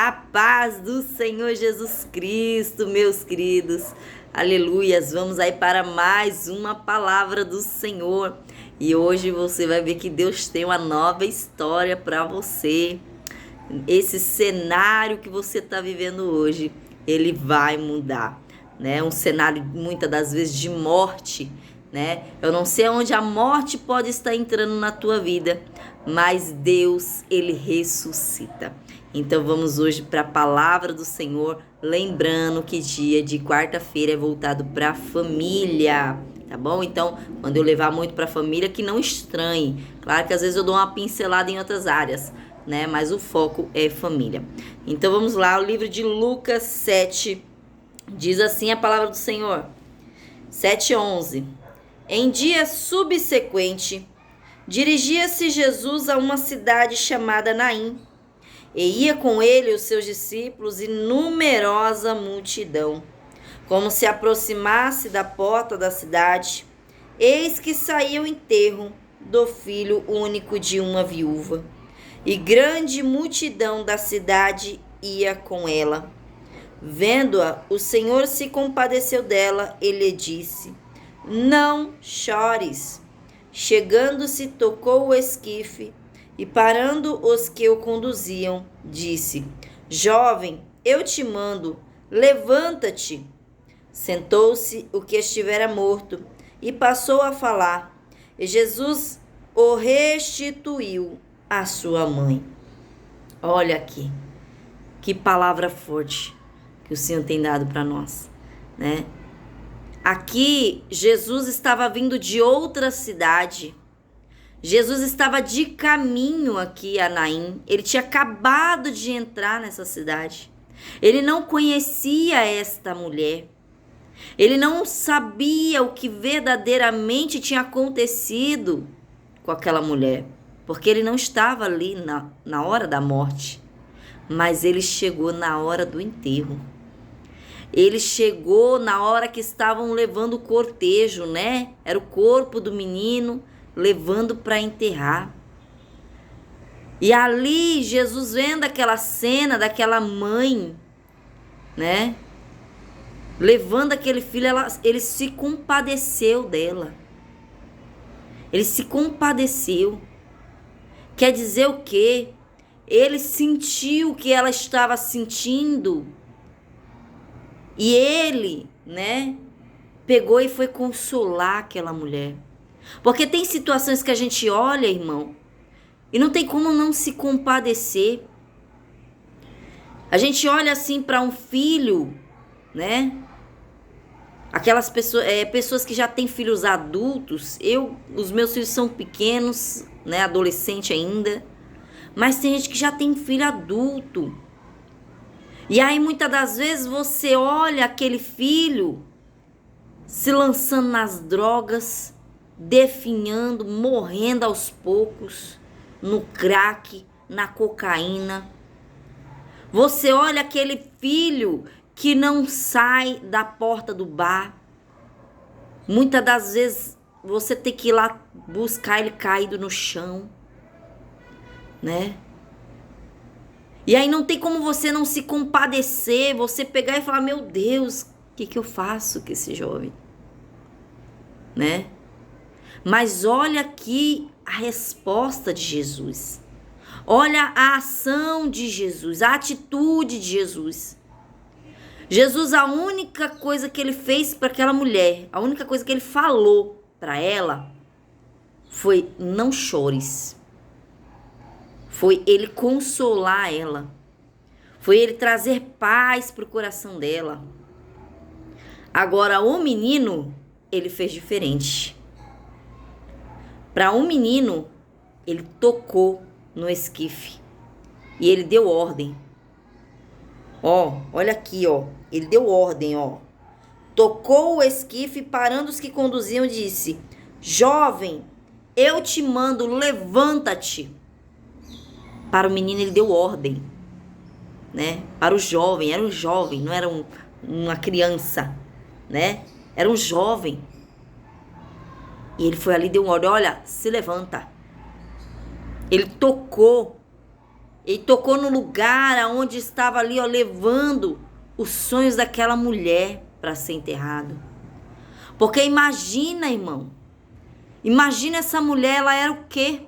A paz do Senhor Jesus Cristo, meus queridos. Aleluias. Vamos aí para mais uma palavra do Senhor. E hoje você vai ver que Deus tem uma nova história para você. Esse cenário que você está vivendo hoje, ele vai mudar, né? Um cenário muitas das vezes de morte, né? Eu não sei onde a morte pode estar entrando na tua vida, mas Deus, ele ressuscita. Então vamos hoje para a palavra do Senhor, lembrando que dia de quarta-feira é voltado para a família, tá bom? Então, quando eu levar muito para a família, que não estranhe. Claro que às vezes eu dou uma pincelada em outras áreas, né? Mas o foco é família. Então vamos lá, o livro de Lucas 7, diz assim a palavra do Senhor. 7:11. Em dia subsequente, dirigia-se Jesus a uma cidade chamada Naim, e ia com ele os seus discípulos e numerosa multidão. Como se aproximasse da porta da cidade, eis que saía o enterro do filho único de uma viúva, e grande multidão da cidade ia com ela. Vendo-a, o Senhor se compadeceu dela e lhe disse: não chores. Chegando-se, tocou o esquife e, parando os que o conduziam, disse: jovem, eu te mando, levanta-te. Sentou-se o que estivera morto e passou a falar, e Jesus o restituiu à sua mãe. Olha aqui, que palavra forte que o Senhor tem dado para nós, né? Aqui, Jesus estava vindo de outra cidade. Jesus estava de caminho aqui a Naim. Ele tinha acabado de entrar nessa cidade. Ele não conhecia esta mulher. Ele não sabia o que verdadeiramente tinha acontecido com aquela mulher, porque ele não estava ali na hora da morte, mas ele chegou na hora do enterro. Ele chegou na hora que estavam levando o cortejo, né? Era o corpo do menino levando para enterrar. E ali, Jesus vendo aquela cena daquela mãe, né? Levando aquele filho, ele se compadeceu dela. Ele se compadeceu. Quer dizer o quê? Ele sentiu o que ela estava sentindo. E ele, né, pegou e foi consolar aquela mulher. Porque tem situações que a gente olha, irmão, e não tem como não se compadecer. A gente olha assim para um filho, né? Aquelas pessoas que já têm filhos adultos. Os meus filhos são pequenos, né, adolescente ainda. Mas tem gente que já tem filho adulto. E aí muitas das vezes você olha aquele filho se lançando nas drogas, definhando, morrendo aos poucos, no crack, na cocaína. Você olha aquele filho que não sai da porta do bar. Muitas das vezes você tem que ir lá buscar ele caído no chão, né? E aí não tem como você não se compadecer, você pegar e falar: meu Deus, o que eu faço com esse jovem? Né? Mas olha aqui a resposta de Jesus. Olha a ação de Jesus, a atitude de Jesus. Jesus, a única coisa que ele fez para aquela mulher, a única coisa que ele falou para ela foi: não chores. Foi ele consolar ela. Foi ele trazer paz para o coração dela. Agora, o menino, ele fez diferente. Para um menino, ele tocou no esquife. E ele deu ordem. Ó, olha aqui, ó. Ele deu ordem, ó. Tocou o esquife, parando os que conduziam, e disse: jovem, eu te mando, levanta-te. Para o menino ele deu ordem, né? Para o jovem, era um jovem, não era uma criança, né? Era um jovem. E ele foi ali e deu uma ordem: olha, se levanta. Ele tocou Ele tocou no lugar aonde estava ali, ó, levando os sonhos daquela mulher para ser enterrado. Porque imagina, irmão, imagina essa mulher, ela era o quê?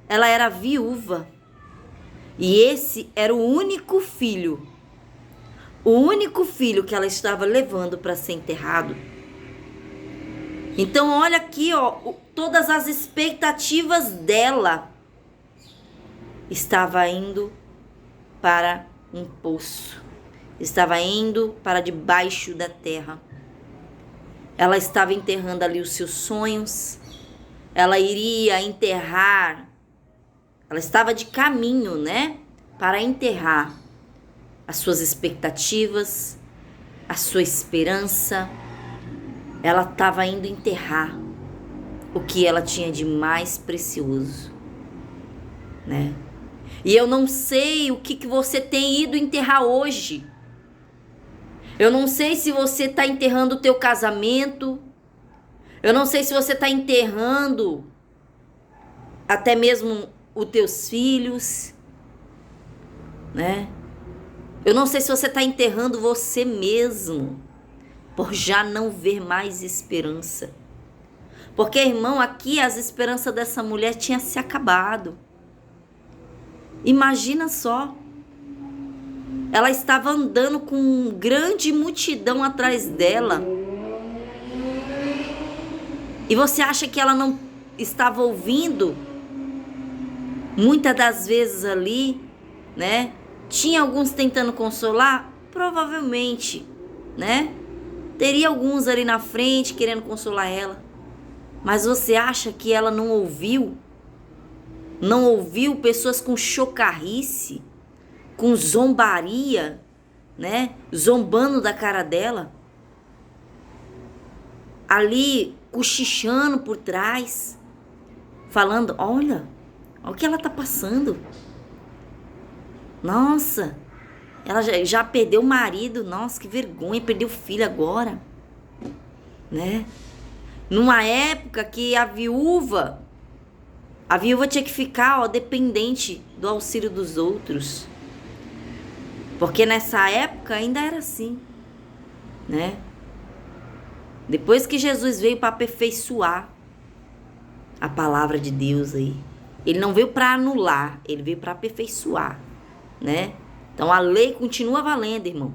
Ela era viúva. E esse era o único filho que ela estava levando para ser enterrado. Então olha aqui, ó, todas as expectativas dela estava indo para um poço. Estava indo para debaixo da terra. Ela estava enterrando ali os seus sonhos. Ela iria enterrar. Ela estava de caminho, né? Para enterrar as suas expectativas, a sua esperança. Ela estava indo enterrar o que ela tinha de mais precioso, né? E eu não sei o que você tem ido enterrar hoje. Eu não sei se você está enterrando o teu casamento. Eu não sei se você está enterrando até mesmo os teus filhos, né? Eu não sei se você está enterrando você mesmo, por já não ver mais esperança. Porque, irmão, aqui as esperanças dessa mulher tinham se acabado. Imagina só. Ela estava andando com uma grande multidão atrás dela. E você acha que ela não estava ouvindo? Muitas das vezes ali, né? Tinha alguns tentando consolar? Provavelmente, né? Teria alguns ali na frente querendo consolar ela. Mas você acha que ela não ouviu? Não ouviu pessoas com chocarrice, com zombaria, né? Zombando da cara dela. Ali, cochichando por trás. Falando, olha o que ela tá passando. Nossa, ela já perdeu o marido. Nossa, que vergonha, perdeu o filho agora, né? Numa época que a viúva tinha que ficar, ó, dependente do auxílio dos outros. Porque nessa época ainda era assim, né? Depois que Jesus veio para aperfeiçoar a palavra de Deus aí. Ele não veio para anular, ele veio para aperfeiçoar, né? Então a lei continua valendo, irmão.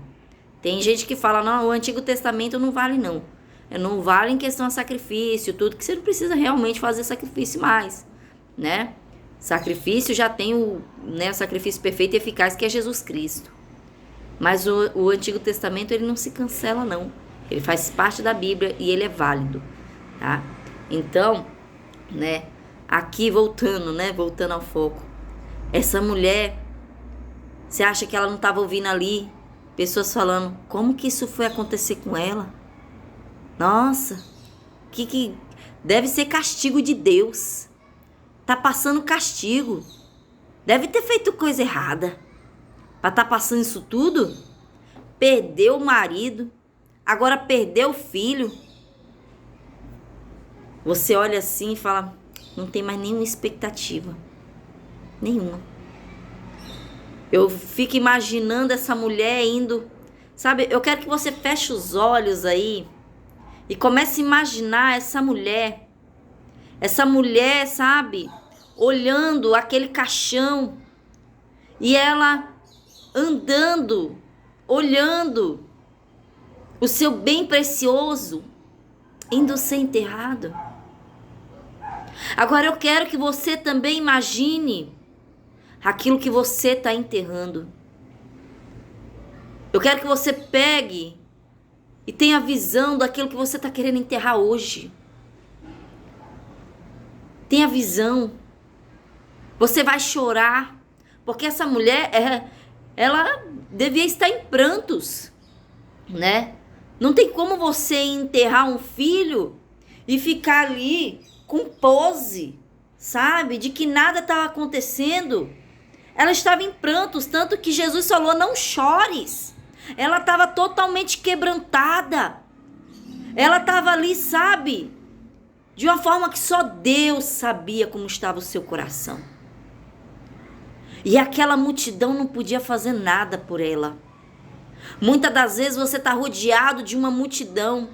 Tem gente que fala, não, o Antigo Testamento não vale não. Não vale em questão a sacrifício, tudo, que você não precisa realmente fazer sacrifício mais, né? Sacrifício já tem o sacrifício perfeito e eficaz, que é Jesus Cristo. Mas o Antigo Testamento, ele não se cancela não. Ele faz parte da Bíblia e ele é válido, tá? Então, né, aqui voltando ao foco. Essa mulher, você acha que ela não estava ouvindo ali pessoas falando, como que isso foi acontecer com ela? Nossa, que deve ser castigo de Deus. Tá passando castigo. Deve ter feito coisa errada para tá passando isso tudo. Perdeu o marido, agora perdeu o filho. Você olha assim e fala, não tem mais nenhuma expectativa. Nenhuma. Eu fico imaginando essa mulher indo, sabe? Eu quero que você feche os olhos aí e comece a imaginar essa mulher, sabe? Olhando aquele caixão e ela andando, olhando o seu bem precioso indo ser enterrado. Agora eu quero que você também imagine aquilo que você está enterrando. Eu quero que você pegue e tenha visão daquilo que você está querendo enterrar hoje. Tenha visão. Você vai chorar, porque essa mulher, ela devia estar em prantos, né? Não tem como você enterrar um filho e ficar ali com pose, sabe? De que nada estava acontecendo. Ela estava em prantos, tanto que Jesus falou, não chores. Ela estava totalmente quebrantada. Ela estava ali, sabe? De uma forma que só Deus sabia como estava o seu coração. E aquela multidão não podia fazer nada por ela. Muitas das vezes você está rodeado de uma multidão.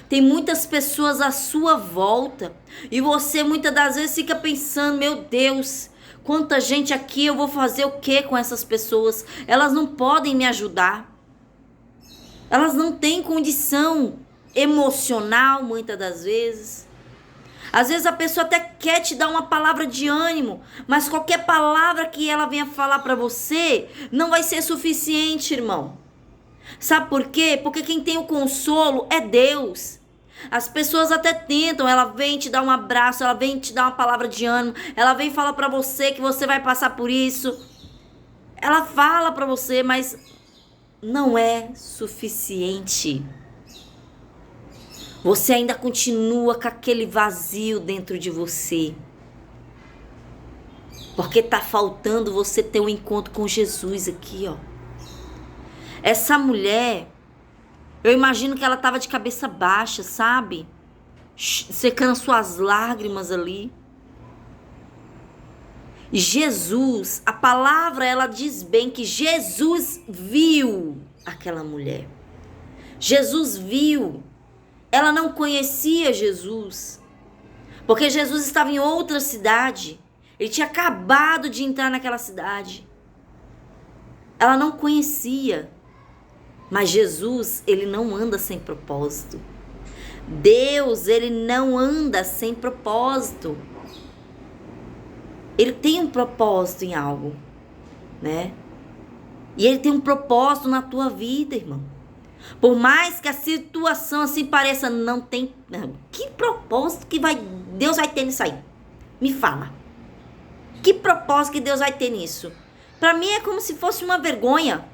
Tem muitas pessoas à sua volta. E você muitas das vezes fica pensando, meu Deus, quanta gente aqui, eu vou fazer o que com essas pessoas? Elas não podem me ajudar. Elas não têm condição emocional muitas das vezes. Às vezes a pessoa até quer te dar uma palavra de ânimo, mas qualquer palavra que ela venha falar para você não vai ser suficiente, irmão. Sabe por quê? Porque quem tem o consolo é Deus. As pessoas até tentam, ela vem te dar um abraço, ela vem te dar uma palavra de ânimo, ela vem falar para você que você vai passar por isso. Ela fala para você, mas não é suficiente. Você ainda continua com aquele vazio dentro de você. Porque tá faltando você ter um encontro com Jesus aqui, ó. Essa mulher, eu imagino que ela tava de cabeça baixa, sabe? Secando suas lágrimas ali. E Jesus, a palavra ela diz bem que Jesus viu aquela mulher. Jesus viu. Ela não conhecia Jesus, porque Jesus estava em outra cidade. Ele tinha acabado de entrar naquela cidade. Ela não conhecia. Mas Jesus, ele não anda sem propósito. Deus, ele não anda sem propósito. Ele tem um propósito em algo, né? E ele tem um propósito na tua vida, irmão. Por mais que a situação assim pareça, não tem... Que propósito que Deus vai ter nisso aí? Me fala. Que propósito que Deus vai ter nisso? Para mim é como se fosse uma vergonha.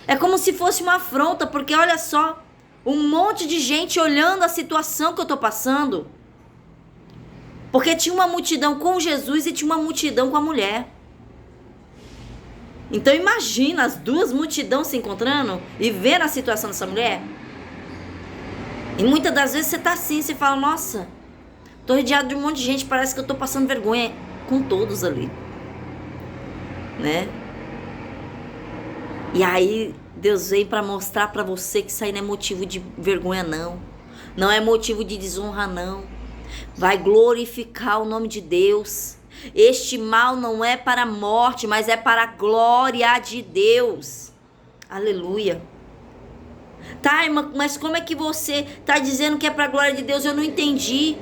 É como se fosse uma afronta, porque olha só, um monte de gente olhando a situação que eu tô passando. Porque tinha uma multidão com Jesus e tinha uma multidão com a mulher. Então imagina as duas multidões se encontrando e vendo a situação dessa mulher. E muitas das vezes você tá assim, você fala, nossa, tô rodeado de um monte de gente, parece que eu tô passando vergonha com todos ali, né? E aí Deus vem para mostrar para você que isso aí não é motivo de vergonha não. Não é motivo de desonra não. Vai glorificar o nome de Deus. Este mal não é para a morte, mas é para a glória de Deus. Aleluia. Tá, irmã, mas como é que você tá dizendo que é para a glória de Deus? Eu não entendi.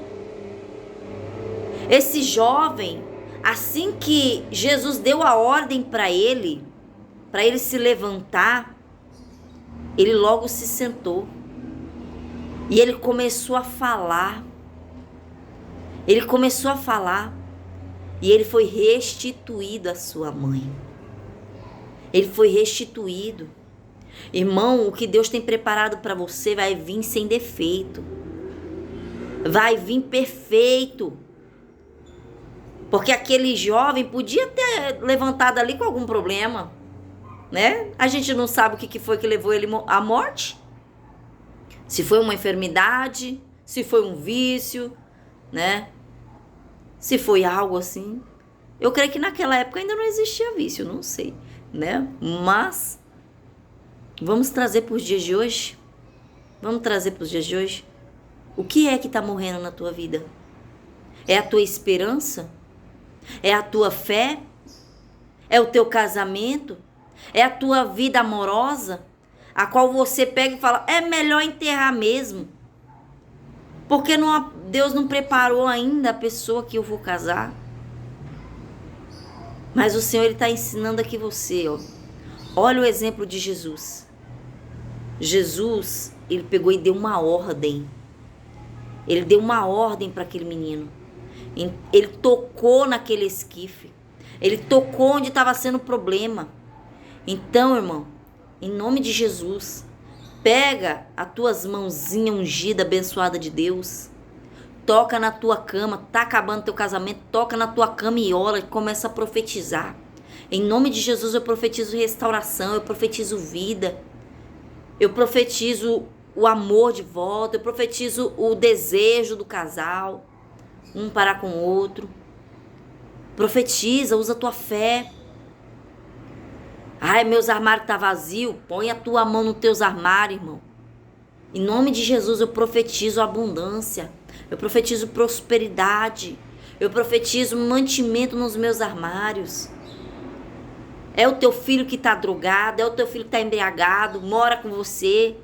Esse jovem, assim que Jesus deu a ordem para ele se levantar, ele logo se sentou. E ele começou a falar. Ele começou a falar. E ele foi restituído à sua mãe. Ele foi restituído. Irmão, o que Deus tem preparado para você vai vir sem defeito. Vai vir perfeito. Porque aquele jovem podia ter levantado ali com algum problema, né? A gente não sabe o que foi que levou ele à morte. Se foi uma enfermidade, se foi um vício, né? Se foi algo assim. Eu creio que naquela época ainda não existia vício, não sei, né? Mas vamos trazer para os dias de hoje. Vamos trazer para os dias de hoje. O que é que está morrendo na tua vida? É a tua esperança? É a tua fé? É o teu casamento? É a tua vida amorosa? A qual você pega e fala, é melhor enterrar mesmo. Porque Deus não preparou ainda a pessoa que eu vou casar. Mas o Senhor está ensinando aqui você, ó. Olha o exemplo de Jesus. Jesus, ele pegou e deu uma ordem. Ele deu uma ordem para aquele menino. Ele tocou naquele esquife. Ele tocou onde estava sendo o problema. Então, irmão, em nome de Jesus, pega as tuas mãozinhas ungidas, abençoada de Deus. Toca na tua cama, tá acabando teu casamento, toca na tua cama e ora e começa a profetizar. Em nome de Jesus eu profetizo restauração, eu profetizo vida. Eu profetizo o amor de volta, eu profetizo o desejo do casal, um para com o outro. Profetiza, usa a tua fé. Ai, meus armários tá vazio. Põe a tua mão nos teus armários, irmão. Em nome de Jesus eu profetizo abundância. Eu profetizo prosperidade. Eu profetizo mantimento nos meus armários. É o teu filho que tá drogado, é o teu filho que tá embriagado, mora com você.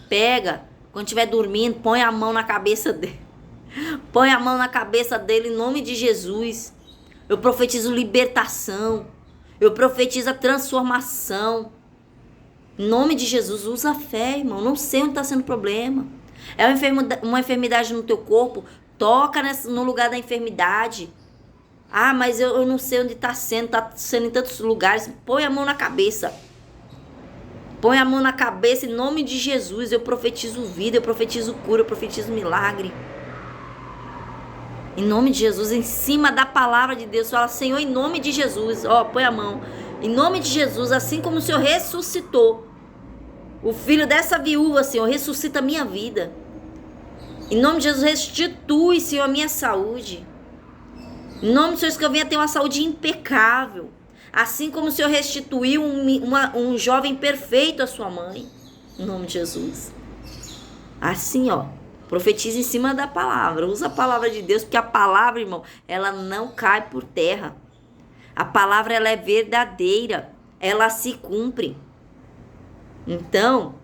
Pega, quando estiver dormindo, põe a mão na cabeça dele. Põe a mão na cabeça dele em nome de Jesus. Eu profetizo libertação. Eu profetizo a transformação. Em nome de Jesus, usa a fé, irmão. Não sei onde está sendo o problema. É uma enfermidade no teu corpo. Toca no lugar da enfermidade. Ah, mas eu não sei onde está sendo em tantos lugares. Põe a mão na cabeça. Põe a mão na cabeça em nome de Jesus. Eu profetizo vida, eu profetizo cura, eu profetizo milagre. Em nome de Jesus, em cima da palavra de Deus. Fala, Senhor, em nome de Jesus. Ó, põe a mão. Em nome de Jesus, assim como o Senhor ressuscitou o filho dessa viúva, Senhor, ressuscita a minha vida. Em nome de Jesus, restitui, Senhor, a minha saúde. Em nome de Jesus, que eu venha ter uma saúde impecável. Assim como o Senhor restituiu um jovem perfeito à sua mãe. Em nome de Jesus. Assim, ó. Profetiza em cima da palavra. Usa a palavra de Deus, porque a palavra, irmão, ela não cai por terra. A palavra, ela é verdadeira. Ela se cumpre. Então,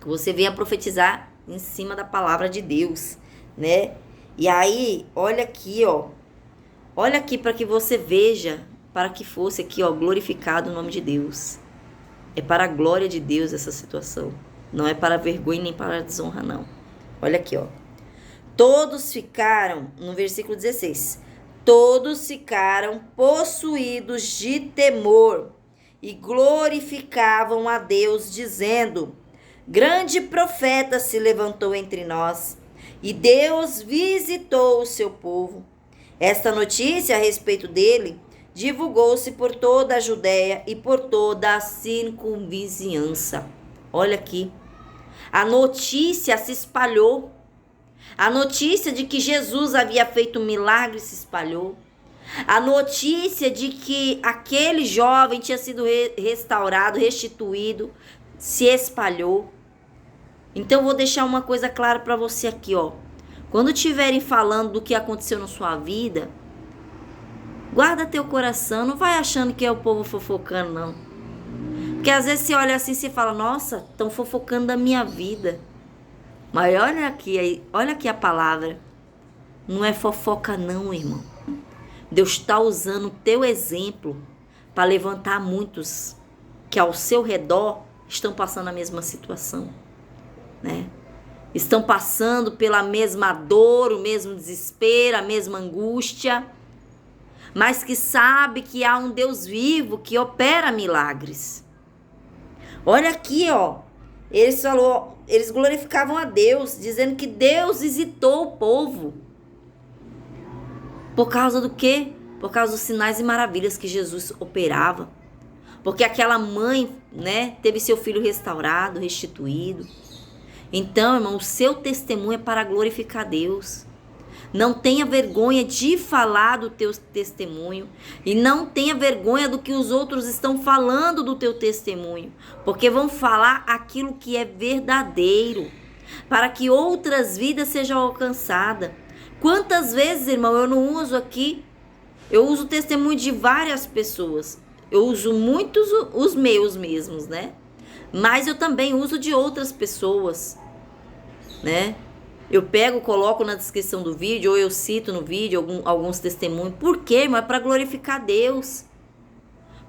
que você venha profetizar em cima da palavra de Deus, né? E aí, olha aqui, ó. Olha aqui para que você veja, para que fosse aqui, ó, glorificado o nome de Deus. É para a glória de Deus essa situação. Não é para a vergonha nem para a desonra, não. Olha aqui, ó. Todos ficaram, no versículo 16, todos ficaram possuídos de temor e glorificavam a Deus, dizendo: grande profeta se levantou entre nós e Deus visitou o seu povo. Esta notícia a respeito dele divulgou-se por toda a Judéia e por toda a circunvizinhança. Olha aqui. A notícia se espalhou. A notícia de que Jesus havia feito um milagre se espalhou. A notícia de que aquele jovem tinha sido restaurado, restituído, se espalhou. Então eu vou deixar uma coisa clara para você aqui, ó. Quando estiverem falando do que aconteceu na sua vida, guarda teu coração, não vai achando que é o povo fofocando, não. Porque às vezes você olha assim e você fala, nossa, estão fofocando da minha vida. Mas olha aqui a palavra. Não é fofoca não, irmão. Deus está usando o teu exemplo para levantar muitos que ao seu redor estão passando a mesma situação, né? Estão passando pela mesma dor, o mesmo desespero, a mesma angústia, mas que sabe que há um Deus vivo que opera milagres. Olha aqui, ó. Eles glorificavam a Deus, dizendo que Deus visitou o povo. Por causa do quê? Por causa dos sinais e maravilhas que Jesus operava. Porque aquela mãe, né, teve seu filho restaurado, restituído. Então, irmão, o seu testemunho é para glorificar Deus. Não tenha vergonha de falar do teu testemunho. E não tenha vergonha do que os outros estão falando do teu testemunho. Porque vão falar aquilo que é verdadeiro. Para que outras vidas sejam alcançadas. Quantas vezes, irmão, eu não uso aqui. Eu uso o testemunho de várias pessoas. Eu uso muitos os meus mesmos, né? Mas eu também uso de outras pessoas, né? Eu pego, coloco na descrição do vídeo, ou eu cito no vídeo alguns testemunhos. Por quê, irmão? É para glorificar Deus.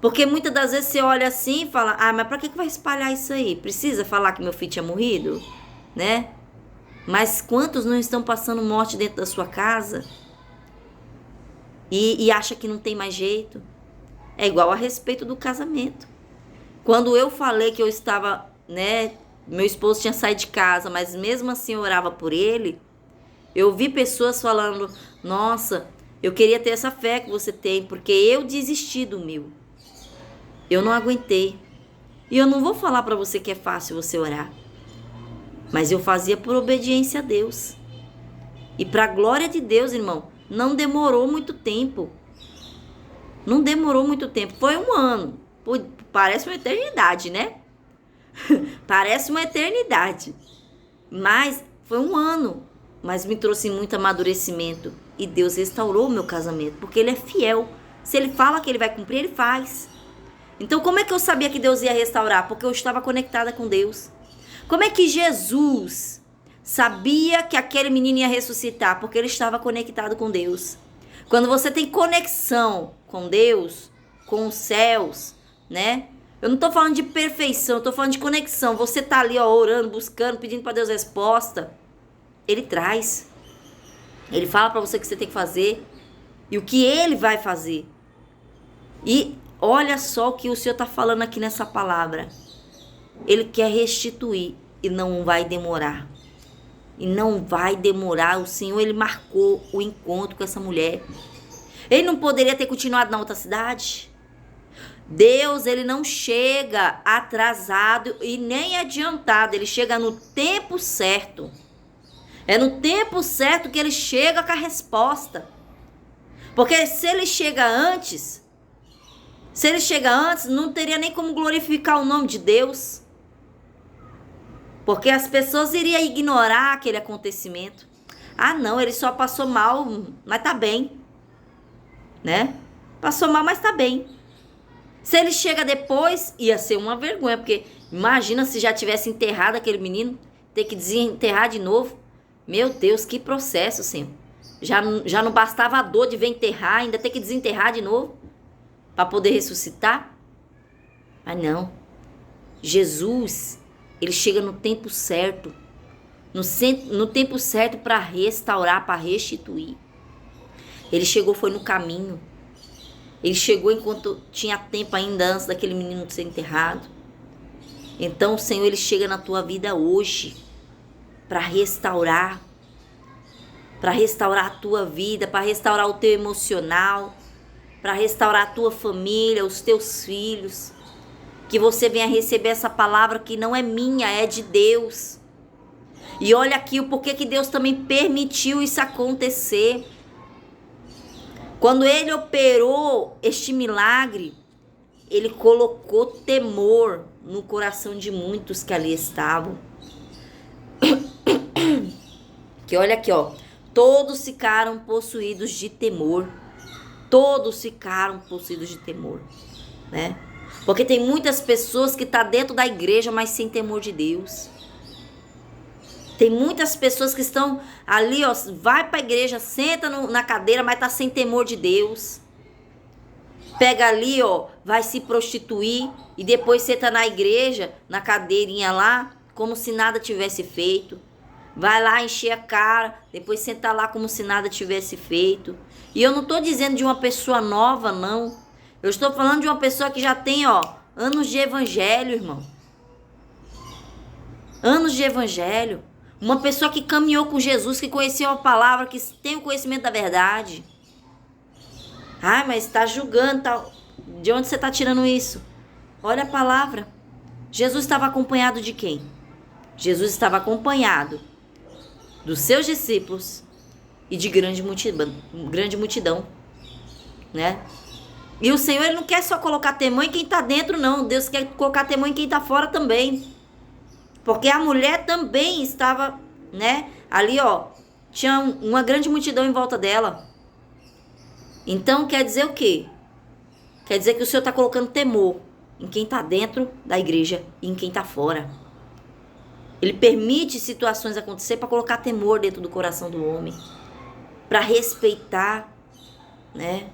Porque muitas das vezes você olha assim e fala, ah, mas para que vai espalhar isso aí? Precisa falar que meu filho tinha morrido? Né? Mas quantos não estão passando morte dentro da sua casa? E acha que não tem mais jeito? É igual a respeito do casamento. Quando eu falei que eu estava, né, meu esposo tinha saído de casa, mas mesmo assim eu orava por ele, eu vi pessoas falando, nossa, eu queria ter essa fé que você tem, porque eu desisti do meu. Eu não aguentei. E eu não vou falar para você que é fácil você orar. Mas eu fazia por obediência a Deus. E para a glória de Deus, irmão, não demorou muito tempo. Não demorou muito tempo. Foi um ano. Parece uma eternidade, né? Parece uma eternidade. Mas foi um ano. Mas me trouxe muito amadurecimento. E Deus restaurou o meu casamento. Porque Ele é fiel. Se Ele fala que Ele vai cumprir, Ele faz. Então como é que eu sabia que Deus ia restaurar? Porque eu estava conectada com Deus. Como é que Jesus sabia que aquele menino ia ressuscitar? Porque ele estava conectado com Deus. Quando você tem conexão com Deus, com os céus, né? Eu não tô falando de perfeição, eu tô falando de conexão. Você tá ali, ó, orando, buscando, pedindo para Deus resposta. Ele traz. Ele fala para você o que você tem que fazer e o que Ele vai fazer. E olha só o que o Senhor tá falando aqui nessa palavra. Ele quer restituir e não vai demorar. E não vai demorar. O Senhor, Ele marcou o encontro com essa mulher. Ele não poderia ter continuado na outra cidade? Deus, Ele não chega atrasado e nem adiantado. Ele chega no tempo certo. É no tempo certo que Ele chega com a resposta. Porque se Ele chega antes, não teria nem como glorificar o nome de Deus. Porque as pessoas iriam ignorar aquele acontecimento. Ah, não, ele só passou mal, mas tá bem. Né? Passou mal, mas tá bem. Se ele chega depois, ia ser uma vergonha. Porque imagina se já tivesse enterrado aquele menino, ter que desenterrar de novo. Meu Deus, que processo, Senhor. Já não bastava a dor de ver enterrar, ainda ter que desenterrar de novo. Para poder ressuscitar. Mas não. Jesus, Ele chega no tempo certo. No tempo certo para restaurar, para restituir. Ele chegou, foi no caminho. Ele chegou enquanto tinha tempo ainda antes daquele menino ser enterrado. Então o Senhor, Ele chega na tua vida hoje para restaurar. Para restaurar a tua vida, para restaurar o teu emocional, para restaurar a tua família, os teus filhos. Que você venha receber essa palavra que não é minha, é de Deus. E olha aqui o porquê que Deus também permitiu isso acontecer. Quando Ele operou este milagre, Ele colocou temor no coração de muitos que ali estavam. Que olha aqui, ó. Todos ficaram possuídos de temor. Todos ficaram possuídos de temor, né? Porque tem muitas pessoas que estão dentro da igreja, mas sem temor de Deus. Tem muitas pessoas que estão ali, ó, vai para a igreja, senta na cadeira, mas tá sem temor de Deus. Pega ali, ó, vai se prostituir e depois senta na igreja, na cadeirinha lá, como se nada tivesse feito. Vai lá encher a cara, depois senta lá como se nada tivesse feito. E eu não estou dizendo de uma pessoa nova, não. Eu estou falando de uma pessoa que já tem, ó, anos de evangelho, irmão. Anos de evangelho. Uma pessoa que caminhou com Jesus, que conheceu a palavra, que tem o conhecimento da verdade. Ah, mas está julgando, tá? De onde você está tirando isso? Olha a palavra. Jesus estava acompanhado de quem? Jesus estava acompanhado dos seus discípulos e de grande multidão, né? E o Senhor, Ele não quer só colocar temor em quem está dentro, não. Deus quer colocar temor em quem está fora também. Porque a mulher também estava, né? Ali, ó, tinha uma grande multidão em volta dela. Então, quer dizer o quê? Quer dizer que o Senhor está colocando temor em quem está dentro da igreja e em quem está fora. Ele permite situações acontecer para colocar temor dentro do coração do homem. Para respeitar, né?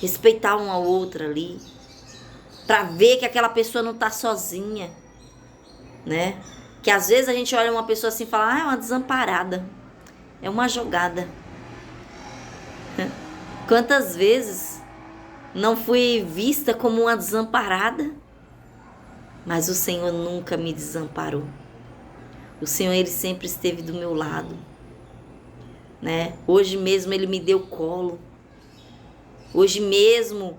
Respeitar uma outra ali. Para ver que aquela pessoa não está sozinha, né? Que às vezes a gente olha uma pessoa assim e fala, ah, é uma desamparada. É uma jogada. Quantas vezes não fui vista como uma desamparada? Mas o Senhor nunca me desamparou. O Senhor, Ele sempre esteve do meu lado, né? Hoje mesmo Ele me deu colo. Hoje mesmo,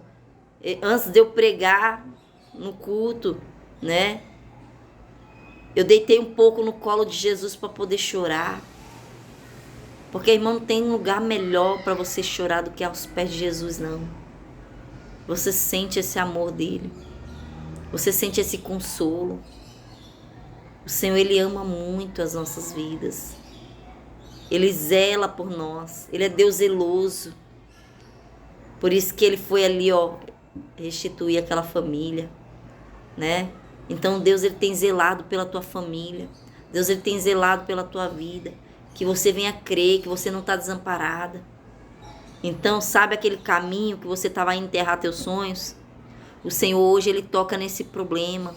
antes de eu pregar no culto, né? Eu deitei um pouco no colo de Jesus para poder chorar. Porque, irmão, não tem lugar melhor para você chorar do que aos pés de Jesus, não. Você sente esse amor dele. Você sente esse consolo. O Senhor, Ele ama muito as nossas vidas. Ele zela por nós. Ele é Deus zeloso. Por isso que Ele foi ali, restituir aquela família, né? Então Deus, Ele tem zelado pela tua família. Deus, Ele tem zelado pela tua vida. Que você venha crer que você não está desamparada. Então, sabe aquele caminho que você estava a enterrar teus sonhos? O Senhor hoje, Ele toca nesse problema.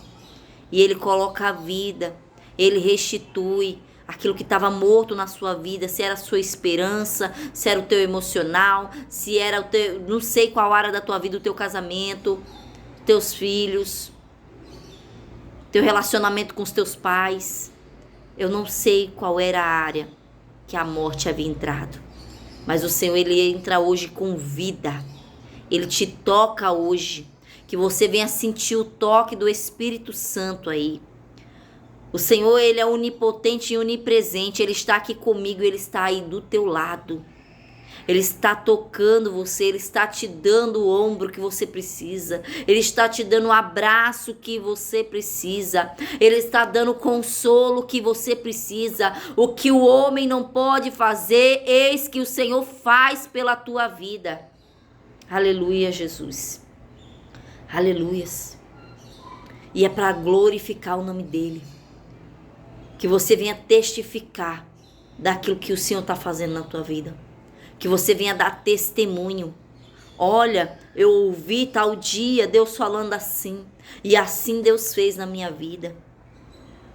E Ele coloca a vida. Ele restitui aquilo que estava morto na sua vida. Se era a sua esperança, se era o teu emocional, se era o teu... Não sei qual área da tua vida, o teu casamento, teus filhos, teu relacionamento com os teus pais. Eu não sei qual era a área que a morte havia entrado. Mas o Senhor, Ele entra hoje com vida. Ele te toca hoje. Que você venha sentir o toque do Espírito Santo aí. O Senhor, Ele é onipotente e onipresente. Ele está aqui comigo, Ele está aí do teu lado. Ele está tocando você, Ele está te dando o ombro que você precisa. Ele está te dando o abraço que você precisa. Ele está dando o consolo que você precisa. O que o homem não pode fazer, eis que o Senhor faz pela tua vida. Aleluia, Jesus. Aleluias. E é para glorificar o nome dEle. Que você venha testificar daquilo que o Senhor está fazendo na tua vida. Que você venha dar testemunho. Olha, eu ouvi tal dia Deus falando assim. E assim Deus fez na minha vida.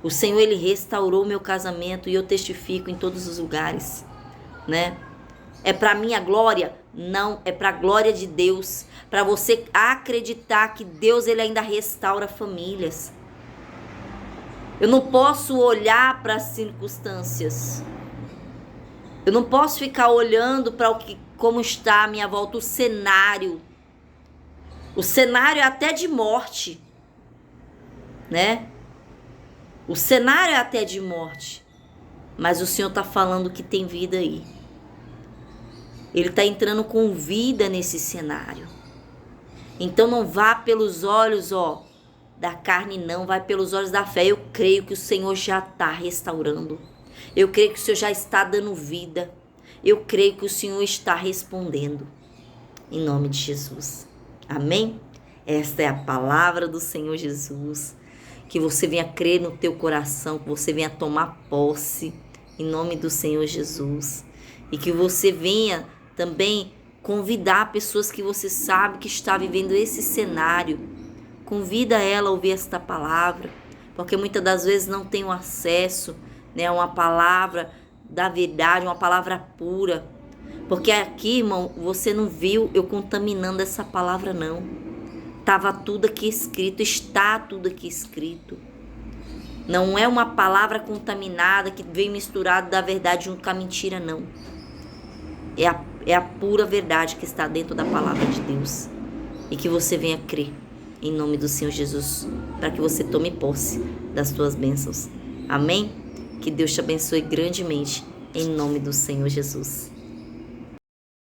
O Senhor, Ele restaurou meu casamento. E eu testifico em todos os lugares. Né? É para minha glória? Não, é para a glória de Deus. Para você acreditar que Deus, Ele ainda restaura famílias. Eu não posso olhar para as circunstâncias. Eu não posso ficar olhando para como está à minha volta, o cenário. O cenário é até de morte, né? O cenário é até de morte. Mas o Senhor está falando que tem vida aí. Ele está entrando com vida nesse cenário. Então não vá pelos olhos, da carne, não. Vai pelos olhos da fé. Eu creio que o Senhor já está restaurando. Eu creio que o Senhor já está dando vida. Eu creio que o Senhor está respondendo. Em nome de Jesus. Amém? Esta é a palavra do Senhor Jesus. Que você venha crer no teu coração. Que você venha tomar posse. Em nome do Senhor Jesus. E que você venha também convidar pessoas que você sabe que está vivendo esse cenário. Convida ela a ouvir esta palavra. Porque muitas das vezes não tem o acesso, né, uma palavra da verdade, uma palavra pura. Porque aqui, irmão, você não viu eu contaminando essa palavra, não. Estava tudo aqui escrito, está tudo aqui escrito. Não é uma palavra contaminada que vem misturada da verdade junto com a mentira, não. É a pura verdade que está dentro da palavra de Deus. E que você venha crer em nome do Senhor Jesus, para que você tome posse das tuas bênçãos. Amém? Que Deus te abençoe grandemente, em nome do Senhor Jesus.